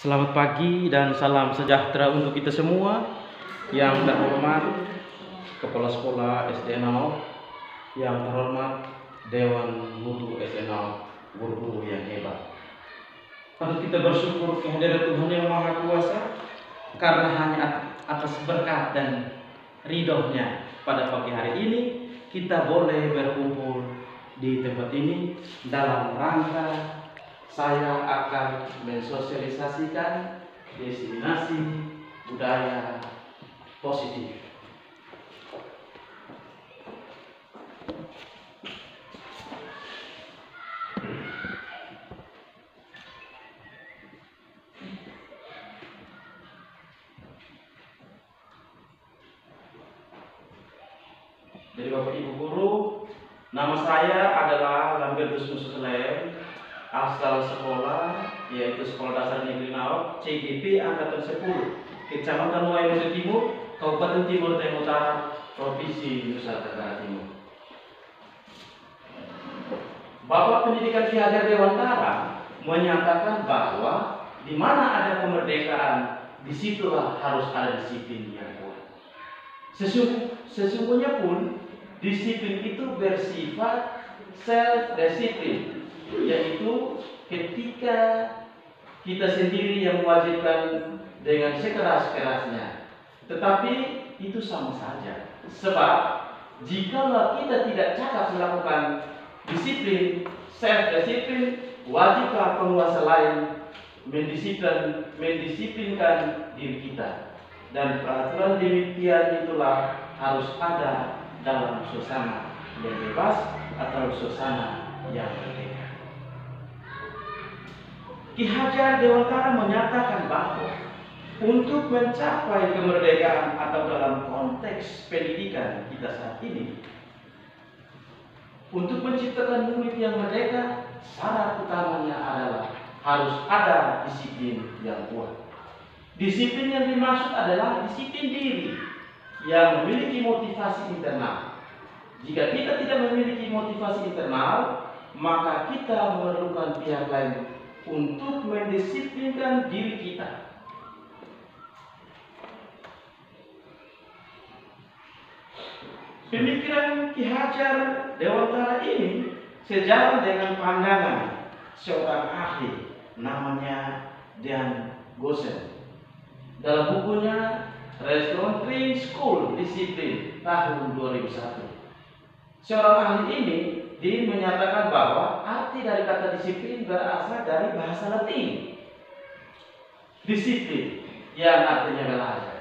Selamat pagi dan salam sejahtera untuk kita semua. Yang terhormat Kepala Sekolah SD Nau, yang terhormat Dewan Guru SD Nau, guru-guru yang hebat. Patut kita bersyukur kehadiran Tuhan yang Maha Kuasa, karena hanya atas berkat dan ridhonya pada pagi hari ini kita boleh berkumpul di tempat ini dalam rangka saya akan mensosialisasikan destinasi budaya positif. Dari Bapak Ibu Guru, nama saya adalah Lambertus Mususlem, asal sekolah yaitu Sekolah Dasar Negeri Nau, CGP Angkatan 10, Kecamatan Waingunde Timur, Kabupaten Timur Tengah Utara, Provinsi Nusa Tenggara Timur. Bapak Pendidikan Ki Hajar Dewantara menyatakan bahwa di mana ada kemerdekaan, disitulah harus ada disiplin yang kuat. Sesungguhnya pun disiplin itu bersifat self-disiplin, yaitu ketika kita sendiri yang mewajibkan dengan sekeras-kerasnya. Tetapi itu sama saja, sebab jikalau kita tidak cakap melakukan disiplin, self-disiplin, wajiblah penguasa lain mendisiplinkan diri kita. Dan peraturan demikian itulah harus ada dalam suasana yang bebas atau suasana yang merdeka. Ki Hajar Dewantara menyatakan bahwa untuk mencapai kemerdekaan atau dalam konteks pendidikan kita saat ini, untuk menciptakan murid yang merdeka, syarat utamanya adalah harus ada disiplin yang kuat. Disiplin yang dimaksud adalah disiplin diri yang memiliki motivasi internal. Jika kita tidak memiliki motivasi internal, maka kita memerlukan pihak lain untuk mendisiplinkan diri kita. Pemikiran Ki Hajar Dewantara ini sejalan dengan pandangan seorang ahli namanya Dan Gosen. Dalam bukunya Restoring School Discipline tahun 2001. Seorang ahli ini dia menyatakan bahwa arti dari kata disiplin berasal dari bahasa Latin. Disiplin yang artinya belajar.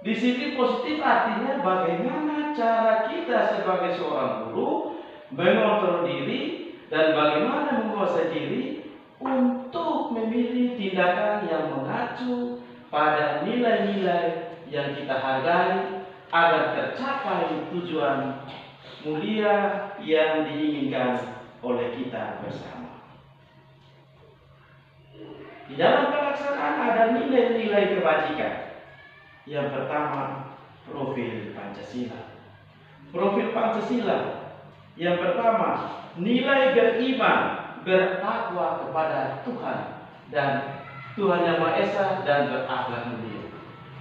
Disiplin positif artinya bagaimana cara kita sebagai seorang guru mengontrol diri dan bagaimana menguasai diri untuk memilih tindakan yang mengacu pada nilai-nilai yang kita hargai agar tercapai tujuan mulia yang diinginkan oleh kita bersama. Di dalam pelaksanaan ada nilai-nilai kebajikan. Yang pertama, profil Pancasila. Profil Pancasila yang pertama, nilai beriman, bertakwa kepada Tuhan dan Tuhan Yang Maha Esa dan berakhlak mulia.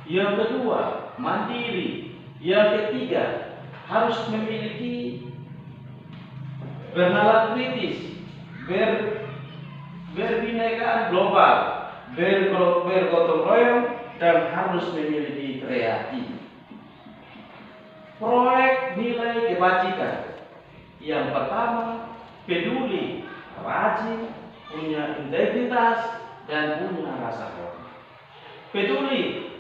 Yang kedua, mandiri. Yang ketiga, harus memiliki bernalar kritis, berbinekaan global, bergotong royong, dan harus memiliki kreatif. Proyek nilai kebajikan. Yang pertama, peduli, rajin, punya integritas, dan punya rasa hormat. Peduli,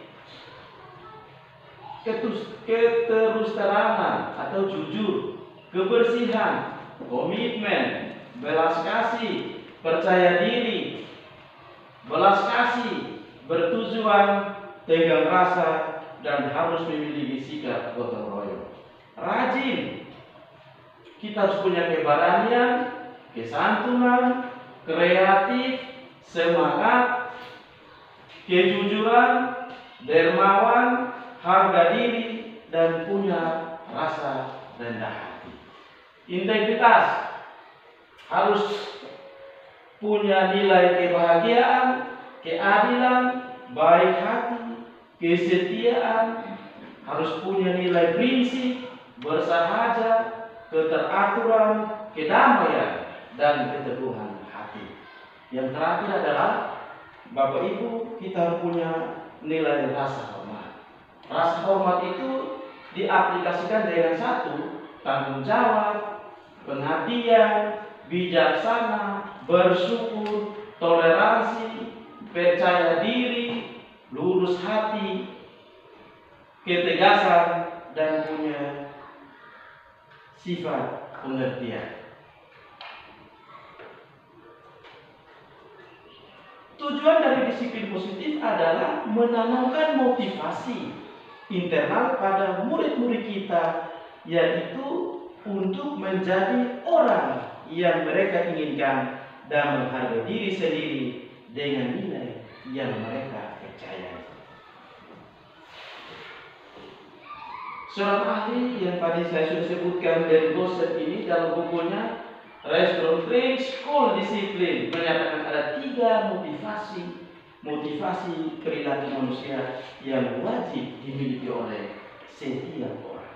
keterusterangan atau jujur, kebersihan, komitmen, belas kasih, percaya diri, belas kasih, bertujuan, tegang rasa, dan harus memiliki sikap gotong royong. Rajin, kita harus punya keberanian, kesantunan, kreatif, semangat, kejujuran, dermawan, harga diri, dan punya rasa rendah hati. Integritas, harus punya nilai kebahagiaan, keadilan, baik hati, kesetiaan, harus punya nilai prinsip, bersahaja, keteraturan, kedamaian, dan keteguhan hati. Yang terakhir adalah Bapak Ibu, kita harus punya nilai rasa hormat. Rasa hormat itu diaplikasikan dengan satu, tanggung jawab, pengabdian, bijaksana, bersyukur, toleransi, percaya diri, lurus hati, ketegasan, dan punya sifat pengertian. Tujuan dari disiplin positif adalah menanamkan motivasi internal pada murid-murid kita, yaitu untuk menjadi orang yang mereka inginkan dan menghargai diri sendiri dengan nilai yang mereka percayai. Seorang ahli yang tadi saya sudah sebutkan dari dosen ini dalam bukunya Restaurant Training School Discipline menyatakan ada 3 motivasi perilaku manusia yang wajib dimiliki oleh setiap orang.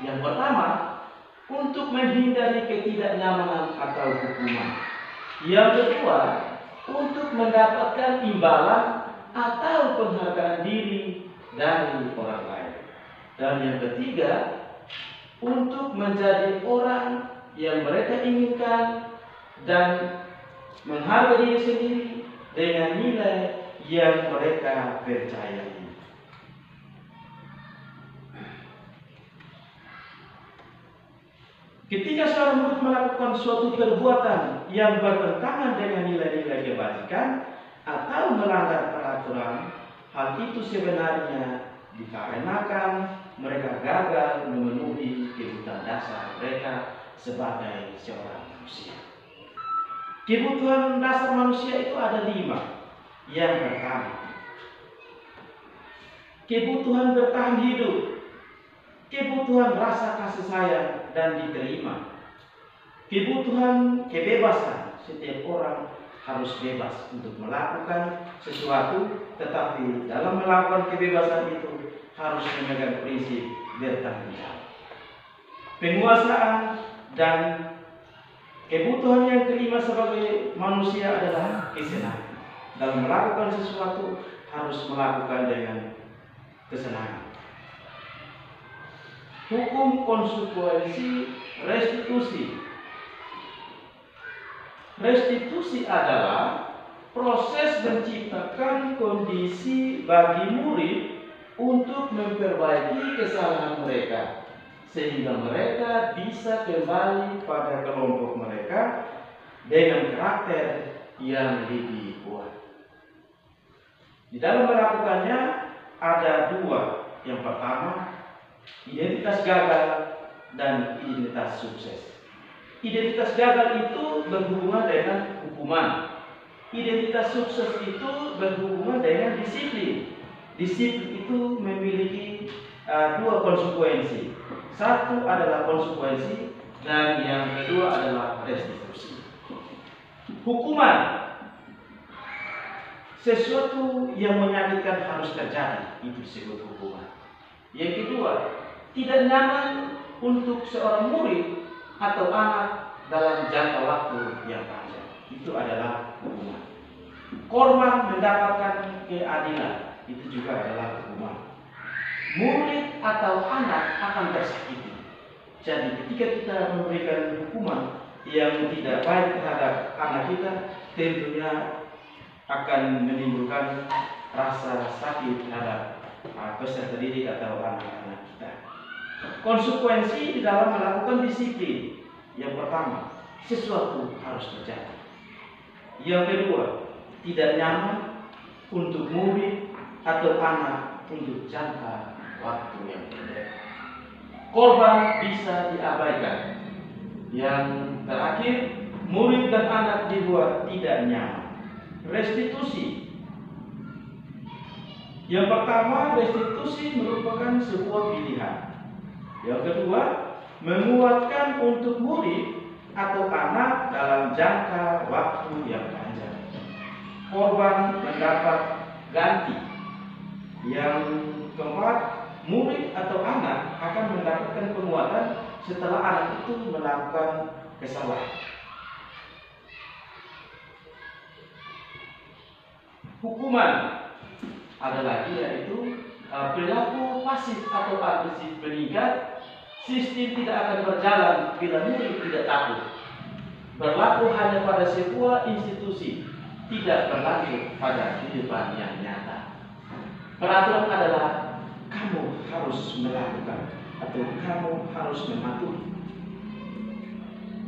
Yang pertama, untuk menghindari ketidaknyamanan atau hukuman. Yang kedua, untuk mendapatkan imbalan atau penghargaan diri dari orang lain. Dan yang ketiga, untuk menjadi orang yang mereka inginkan dan menghargai diri sendiri dengan nilai yang mereka percayai. Ketika seorang murid melakukan suatu perbuatan yang bertentangan dengan nilai-nilai kebajikan atau melanggar peraturan, hal itu sebenarnya dikarenakan mereka gagal memenuhi kebutuhan dasar mereka sebagai seorang manusia. Kebutuhan dasar manusia itu ada 5. Yang pertama, kebutuhan bertahan hidup, kebutuhan rasa kasih sayang dan diterima, kebutuhan kebebasan. Setiap orang harus bebas untuk melakukan sesuatu, tetapi dalam melakukan kebebasan itu harus memegang prinsip bertanggung jawab. Penguasaan dan kebutuhan yang kelima sebagai manusia adalah kesenangan. Dalam melakukan sesuatu harus melakukan dengan kesenangan. Hukum konsekuensi restitusi. Restitusi adalah proses menciptakan kondisi bagi murid untuk memperbaiki kesalahan mereka, sehingga mereka bisa kembali pada kelompok mereka dengan karakter yang lebih kuat. Di dalam melakukannya ada 2. Yang pertama, identitas gagal dan identitas sukses. Identitas gagal itu berhubungan dengan hukuman. Identitas sukses itu berhubungan dengan disiplin. Disiplin itu memiliki 2 konsekuensi. Satu adalah konsekuensi dan yang kedua adalah restitusi. Hukuman, sesuatu yang menyakitkan harus terjadi, itu disebut hukuman. Yang kedua, tidak nyaman untuk seorang murid atau anak dalam jangka waktu yang panjang, itu adalah hukuman. Korban mendapatkan keadilan, itu juga adalah hukuman. Murid atau anak akan tersakiti. Jadi ketika kita memberikan hukuman yang tidak baik terhadap anak kita, tentunya akan menimbulkan rasa sakit terhadap peserta didik atau anak-anak kita. Konsekuensi di dalam melakukan disiplin. Yang pertama, sesuatu harus terjadi. Yang kedua, tidak nyaman untuk murid atau anak untuk jangka waktu yang pendek. Korban bisa diabaikan. Yang terakhir, murid dan anak dibuat tidak nyaman. Restitusi. Yang pertama, restitusi merupakan sebuah pilihan. Yang kedua, menguatkan untuk murid atau anak dalam jangka waktu yang panjang. korban mendapat ganti. Yang keempat, murid atau anak akan mendapatkan penguatan setelah anak itu melakukan kesalahan. Hukuman ada lagi, yaitu perilaku pasif atau agresif meningkat. Sistem tidak akan berjalan bila murid tidak takut. Berlaku hanya pada sebuah institusi, tidak berlaku pada kehidupan yang nyata. Peraturan adalah kamu harus melakukan atau kamu harus mematuhi.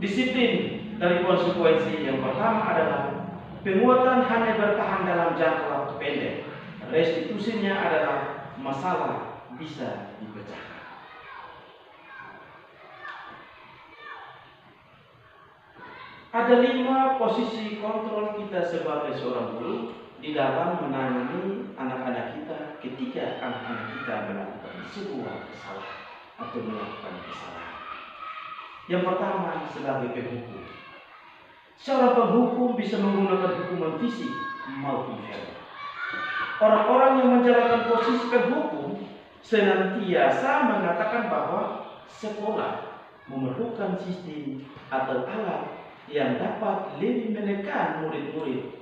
Disiplin dari konsekuensi yang pertama adalah penguatan hanya bertahan dalam jangka waktu pendek. Restitusinya adalah masalah bisa dipecahkan. Ada 5 posisi kontrol kita sebagai seorang guru di dalam menangani anak-anak kita ketika anak-anak kita melakukan sebuah kesalahan atau melakukan kesalahan. Yang pertama, sebagai penghukum. Seorang penghukum bisa menggunakan hukuman fisik maupun verbal. Orang-orang yang menjalankan posisi penghukum senantiasa mengatakan bahwa sekolah memerlukan sistem atau alat yang dapat lebih menekan murid-murid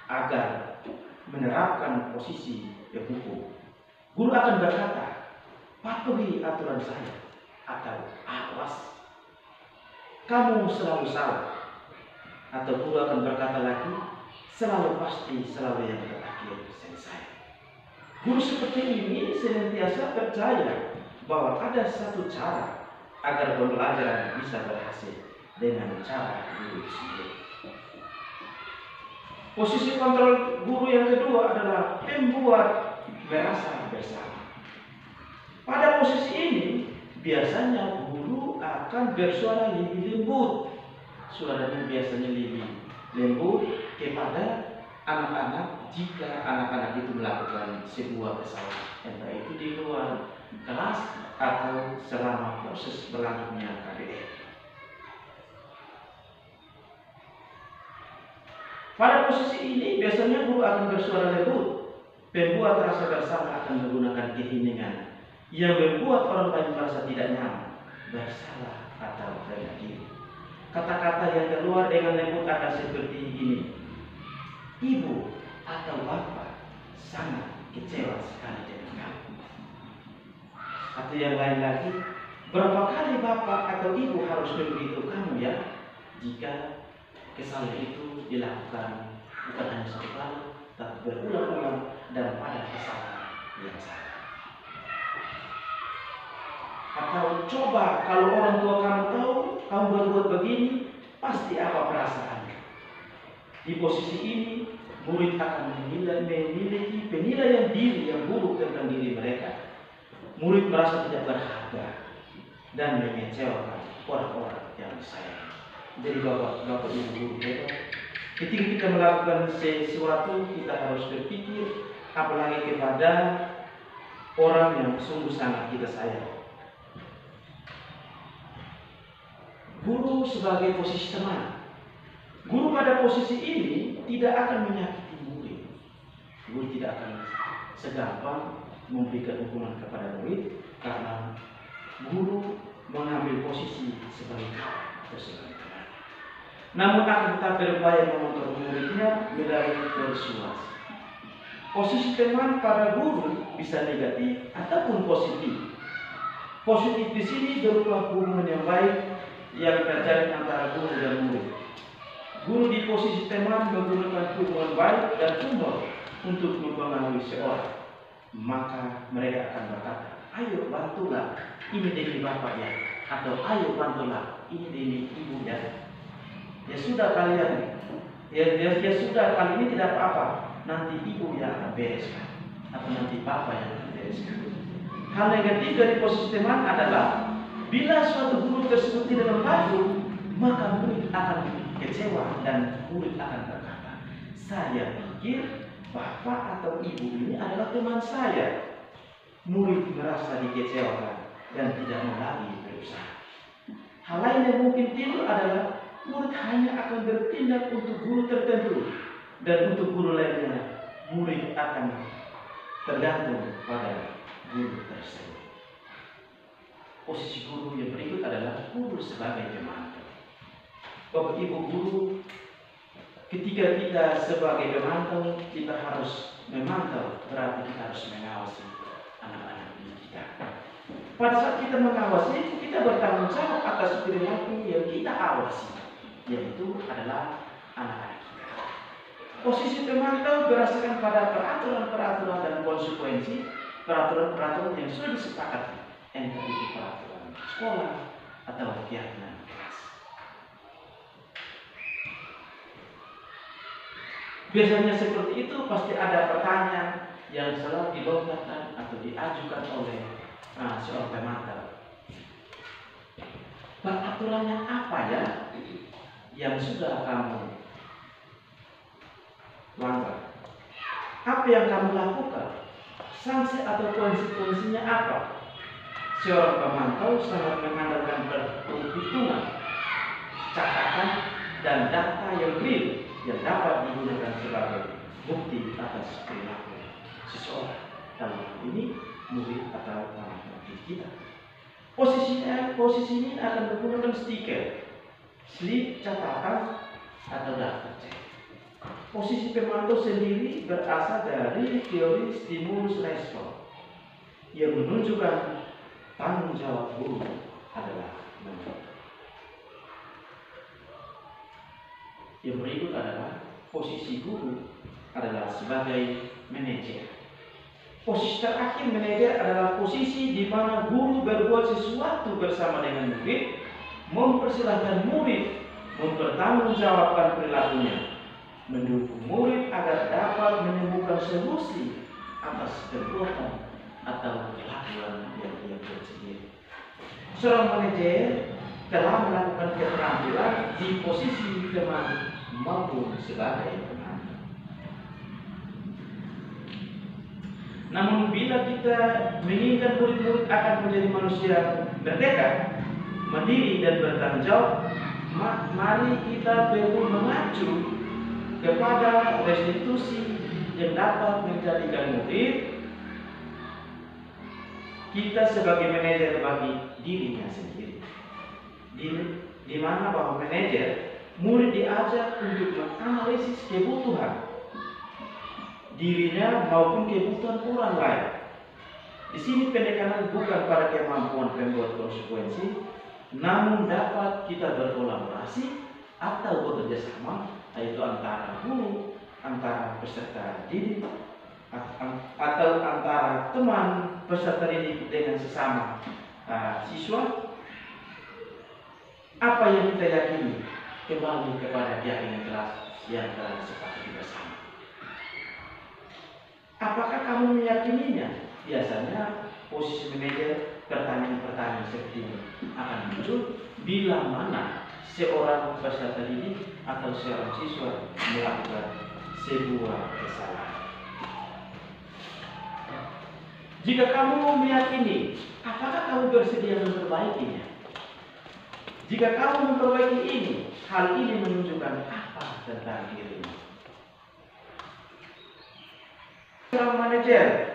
agar menerapkan posisi penghukum. Guru akan berkata, patuhi aturan saya, atau awas, kamu selalu salah. Atau guru akan berkata lagi, selalu pasti, selalu yang terakhir selesai. Guru seperti ini senantiasa percaya bahwa ada satu cara agar pembelajaran bisa berhasil dengan cara guru sendiri. Posisi kontrol guru yang kedua adalah membuat merasa bersama. Pada posisi ini, biasanya guru akan bersuara lebih lembut. Suaranya biasanya lebih lembut kepada anak-anak jika anak-anak itu melakukan sebuah kesalahan, entah itu di luar kelas atau selama proses berlangsungnya KBR. Pada posisi ini biasanya guru akan bersuara lembut. Pembuat rasa bersama akan menggunakan keheningan yang membuat orang lain merasa tidak nyaman, bersalah atau rendah diri. Kata-kata yang keluar dengan lembut akan seperti ini. Ibu atau bapak sangat kecewa sekali dengan kamu. Atau yang lain lagi, berapa kali bapak atau ibu harus memberitahu kamu ya jika kesalahan itu dilakukan bukan hanya satu kali, tapi berulang-ulang dan pada kesalahan yang sama. Atau coba kalau orang tua kamu tahu kamu berbuat begini, pasti apa perasaannya? Di posisi ini, murid akan memiliki penilaian diri yang buruk tentang diri mereka. Murid merasa tidak berharga dan mengecewakan orang-orang yang disayang. Jadi bapak ibu guru, ketika kita melakukan sesuatu, kita harus berpikir apalagi kepada orang yang sungguh sangat kita sayang. Guru sebagai posisi teman. Guru pada posisi ini tidak akan menyakiti murid. Guru tidak akan segampang memberikan hukuman kepada murid karena guru mengambil posisi sebagai kawan atau sebagai teman. Namun akan tetap berupaya mengontrol muridnya melalui persuasi. Posisi teman pada guru bisa negatif ataupun positif. Positif di sini berupa hubungan yang baik yang terjadi antara guru dan murid. Guru di posisi teman menggunakan hubungan baik dan humor untuk mempengaruhi seorang. Maka mereka akan berkata, ayo bantulah, ini demi bapak ya, atau ayo bantulah, ini demi ibu ya. Ya sudah kalian, ya sudah kali ini tidak apa-apa, nanti ibu yang akan bereskan, atau nanti bapak yang akan bereskan. Hal negatif dari posisi teman adalah bila suatu guru tersebut tidak membantu, maka murid akan kecewa dan murid akan berkata, saya pikir bapak atau ibu ini adalah teman saya. Murid merasa dikecewakan dan tidak mau lagi berusaha. Hal lain yang mungkin timbul adalah murid hanya akan bertindak untuk guru tertentu Dan untuk guru lainnya, murid akan tergantung pada guru tersebut. Posisi guru yang berikut adalah guru sebagai pemantau. Bapak Ibu guru, ketika kita sebagai pemantau, kita harus memantau, berarti kita harus mengawasi anak-anak kita. Pada saat kita mengawasi, kita bertanggung jawab atas perilaku yang kita awasi, yaitu adalah anak-anak kita. Posisi pemantau berdasarkan pada peraturan-peraturan dan konsekuensi peraturan-peraturan yang sudah disepakati, entah itu peraturan sekolah atau kegiatan kelas. Biasanya seperti itu pasti ada pertanyaan yang selalu dilontarkan atau diajukan oleh seorang pemantau. Peraturannya apa ya yang sudah kamu langgar? Apa yang kamu lakukan? Sanksi atau konsekuensinya apa? Seorang pemantau sangat mengandalkan perhitungan, catatan, dan data yang real yang dapat digunakan sebagai bukti atas perilaku seseorang, dalam hal ini murid atau anak didik kita. Posisinya akan menggunakan stiker, slip catatan, atau daftar cek. Posisi pemantau sendiri berasal dari teori stimulus respon yang menunjukkan tanggung jawab guru adalah menonton. Yang berikut adalah posisi guru adalah sebagai manajer. Posisi terakhir manajer adalah posisi di mana guru berbuat sesuatu bersama dengan murid, mempersilahkan murid mempertanggungjawabkan perilakunya, mendukung murid agar dapat menemukan solusi atas perbuatan atau kelakuan yang dia buat sendiri. Seorang manajer telah melakukan keterampilan di posisi teman maupun sebagai penantang. Namun bila kita menginginkan murid-murid akan menjadi manusia merdeka, mandiri dan bertanggung jawab, mari kita perlu mengacu kepada restitusi yang dapat menjadikan murid kita sebagai manajer bagi dirinya sendiri. Di mana bahwa manajer, murid diajak untuk menganalisis kebutuhan dirinya maupun kebutuhan orang lain. Di sini penekanan bukan pada kemampuan pembuat konsekuensi, namun dapat kita berkolaborasi atau bekerja sama, yaitu antara guru, antara peserta didik, atau antara teman peserta didik dengan sesama siswa. Apa yang kita yakini kembali kepada keyakinan kelas yang telah disepakati bersama. Apakah kamu meyakininya? Biasanya posisi manajer, pertanyaan-pertanyaan seperti ini akan muncul bila mana seorang peserta didik atau seorang siswa melakukan sebuah kesalahan. Jika kamu meyakini, apakah kamu bersedia memperbaikinya? Jika kamu memperbaiki ini, hal ini menunjukkan apa tentang dirimu? Seorang manajer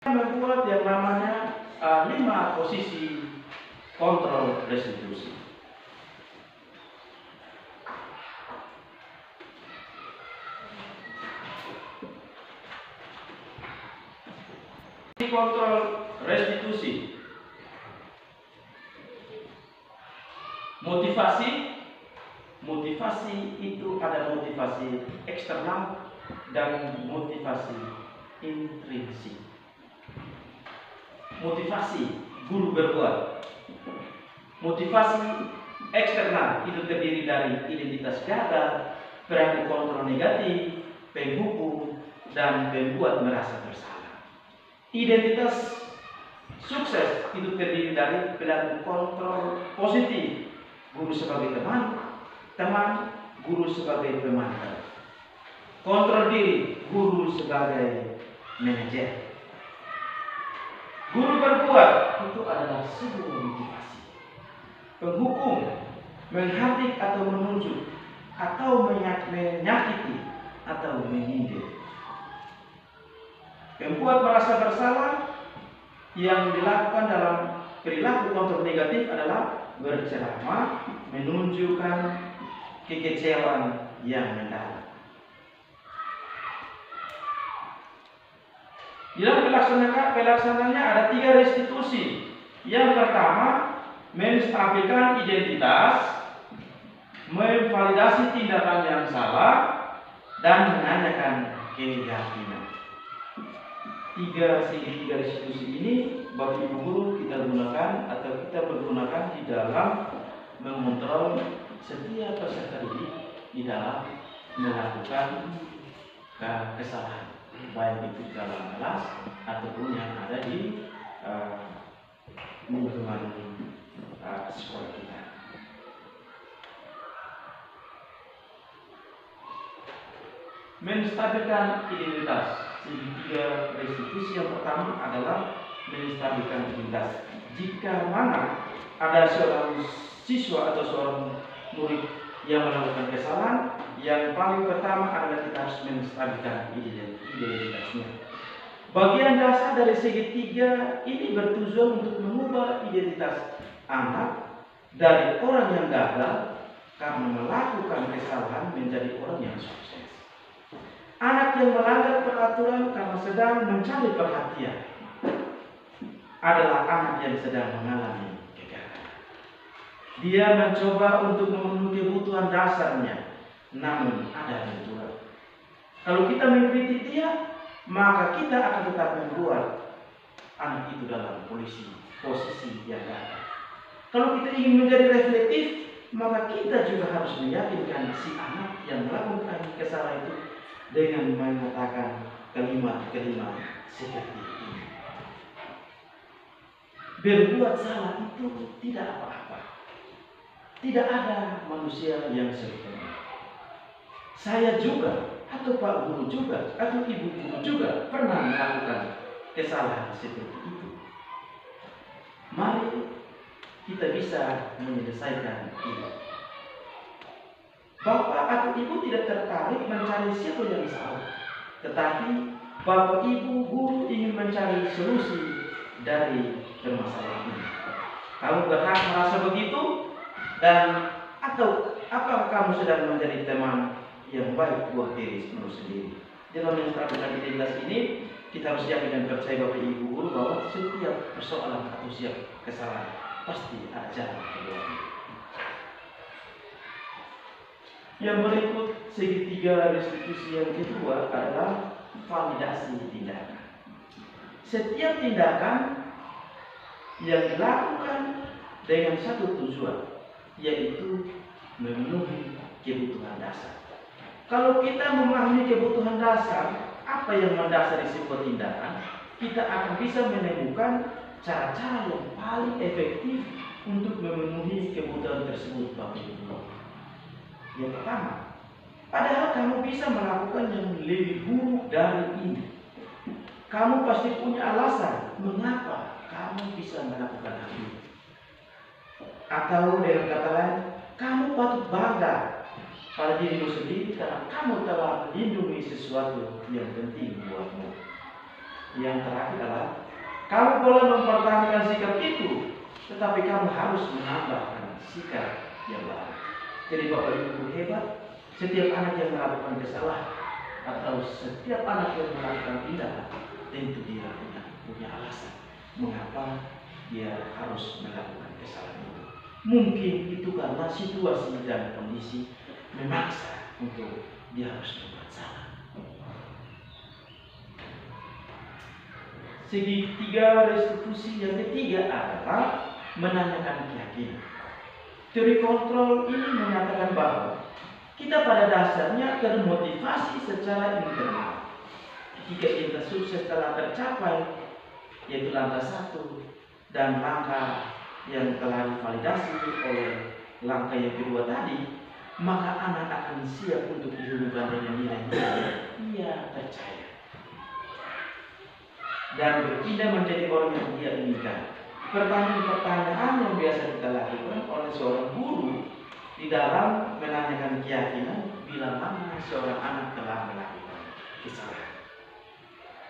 membuat yang namanya 5 posisi kontrol restitusi. Kontrol restitusi. Motivasi itu ada motivasi eksternal dan motivasi intrinsik. Motivasi guru berbuat. Motivasi eksternal itu terdiri dari identitas gagal, perilaku kontrol negatif, penghukum, dan pembuat merasa bersalah. Identitas sukses itu terdiri dari perilaku kontrol positif. Guru sebagai teman, guru sebagai pemantau. Kontrol diri, guru sebagai manajer. Guru berbuat itu adalah sebuah motivasi. Penghukum, menghadik atau menunjuk, atau menyakiti atau menyindir. Membuat merasa bersalah yang dilakukan dalam perilaku kontrol negatif adalah berceramah, menunjukkan kekecewaan yang mendalam. Di dalam pelaksanaannya ada 3 restitusi. Yang pertama, menstabilkan identitas, memvalidasi tindakan yang salah, dan menanyakan keyakinan. 3 restitusi ini Bapak Ibu guru kita gunakan atau kita pergunakan di dalam mengontrol setiap peserta didik di dalam melakukan kesalahan, baik itu di dalam kelas ataupun yang ada di lingkungan sekolah kita. Menstabilkan identitas. Jadi 3 restitusi yang pertama adalah menstabilkan identitas. Jika mana ada seorang siswa atau seorang murid yang melakukan kesalahan, yang paling pertama adalah kita harus menstabilkan identitasnya. Bagian dasar dari segitiga ini bertujuan untuk mengubah identitas anak dari orang yang gagal karena melakukan kesalahan menjadi orang yang sukses. Anak yang melanggar peraturan karena sedang mencari perhatian adalah anak yang sedang mengalami kegagalan. Dia mencoba untuk memenuhi kebutuhan dasarnya, namun ada benturan. Kalau kita mengkritik dia, maka kita akan tetap membuat anak itu dalam posisi yang gagal. Kalau kita ingin menjadi reflektif, maka kita juga harus meyakinkan si anak yang melakukan kesalahan itu dengan mengatakan kalimat-kalimat seperti ini. Berbuat salah itu tidak apa-apa. Tidak ada manusia yang sempurna. Saya juga, atau Pak Guru juga, atau Ibu Guru juga pernah melakukan kesalahan seperti itu. Mari kita bisa menyelesaikan itu. Bapak atau Ibu tidak tertarik mencari siapa yang salah, tetapi Bapak Ibu guru ingin mencari solusi dari permasalahan ini. Kamu berhak merasa begitu, dan atau apakah kamu sedang menjadi teman yang baik buat diri sendiri? Dalam menstabilkan identitas ini, kita harus yakin dan percaya Bapak Ibu guru bahwa setiap persoalan atau setiap kesalahan pasti ada jalan keluar. Yang berikut segitiga restitusi yang kedua adalah validasi tindakan. Setiap tindakan yang dilakukan dengan satu tujuan, yaitu memenuhi kebutuhan dasar. Kalau kita memahami kebutuhan dasar, apa yang mendasari sebuah tindakan, kita akan bisa menemukan cara-cara yang paling efektif untuk memenuhi kebutuhan tersebut, Bapak Ibu. Yang pertama, padahal kamu bisa melakukan yang lebih buruk dari ini. Kamu pasti punya alasan mengapa kamu bisa melakukan hal ini. Atau dengan kata lain, kamu patut bangga pada dirimu sendiri karena kamu telah melindungi sesuatu yang penting buatmu. Yang terakhir adalah, kamu boleh mempertahankan sikap itu, tetapi kamu harus menambahkan sikap yang baru. Jadi Bapak Ibu hebat, setiap anak yang melakukan kesalahan atau setiap anak yang melakukan tindakan, tentu dia punya alasan mengapa dia harus melakukan kesalahan itu. Mungkin itu karena situasi dan kondisi memaksa untuk dia harus berbuat salah. Segitiga restitusi yang ketiga adalah menanyakan keyakinan. Teori kontrol ini menyatakan bahwa kita pada dasarnya termotivasi secara internal. Ketika kita sukses telah tercapai, yaitu langkah 1 dan langkah yang telah divalidasi oleh langkah yang kedua tadi, maka anak akan siap untuk dihubungkan dengan nilai-nilai ia percaya dan berpindah menjadi orang yang dia inginkan. Pertanyaan-pertanyaan yang biasa kita lakukan oleh seorang guru di di dalam menanyakan keyakinan bila mana seorang anak telah melakukan kesalahan.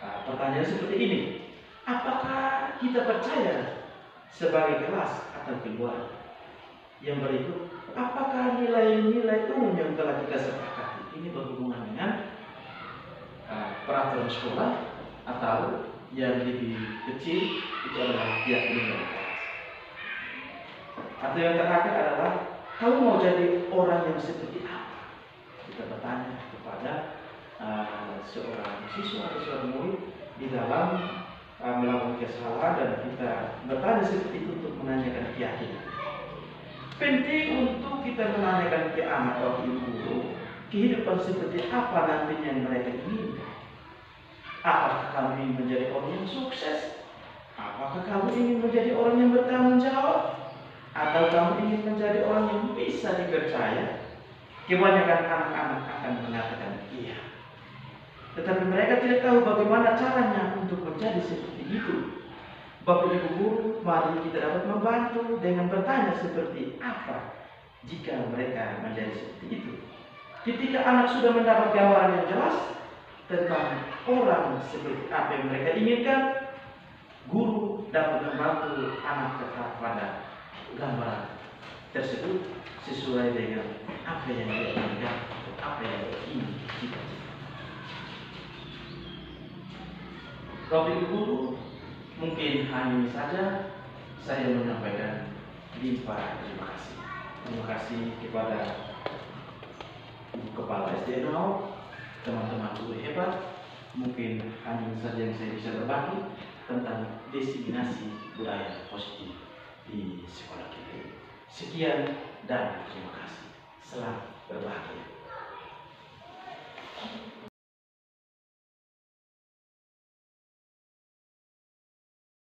Nah, pertanyaan seperti ini, apakah kita percaya sebagai kelas atau keluarga? Yang berikut, apakah nilai-nilai umum yang telah kita sepakati ini berhubungan dengan peraturan sekolah atau yang lebih kecil itu adalah keyakinan dari kelas? Atau yang terakhir adalah, kamu mau jadi orang yang seperti apa? Kita bertanya kepada seorang siswa atau seorang murid di dalam melakukan kesalahan, dan kita bertanya seperti itu untuk menanyakan keyakinan. Penting untuk kita menanyakan ke anak atau ibu guru, kehidupan seperti apa nantinya yang mereka inginkan. Apakah kamu ingin menjadi orang yang sukses? Apakah kamu ingin menjadi orang yang bertanggung jawab? Atau kamu ingin menjadi orang yang bisa dipercaya? Kebanyakan anak-anak akan mengatakan iya. Tetapi mereka tidak tahu bagaimana caranya untuk menjadi seperti itu. Bapak Ibu Guru, mari kita dapat membantu dengan bertanya seperti apa jika mereka menjadi seperti itu. Ketika anak sudah mendapat gambaran yang jelas tentang orang seperti apa yang mereka inginkan, guru dapat membantu anak tetap pada gambaran tersebut sesuai dengan apa yang dia inginkan, apa yang dia ingin cita-cita. Bapak Ibu Guru, mungkin hanya ini saja saya menyampaikan limpah terima kasih. Terima kasih kepada Ibu Kepala SDNO, teman-teman guru hebat. Mungkin hanya ini saja yang saya bisa berbagi tentang diseminasi budaya positif di sekolah kita. Sekian dan terima kasih. Selamat berbahagia.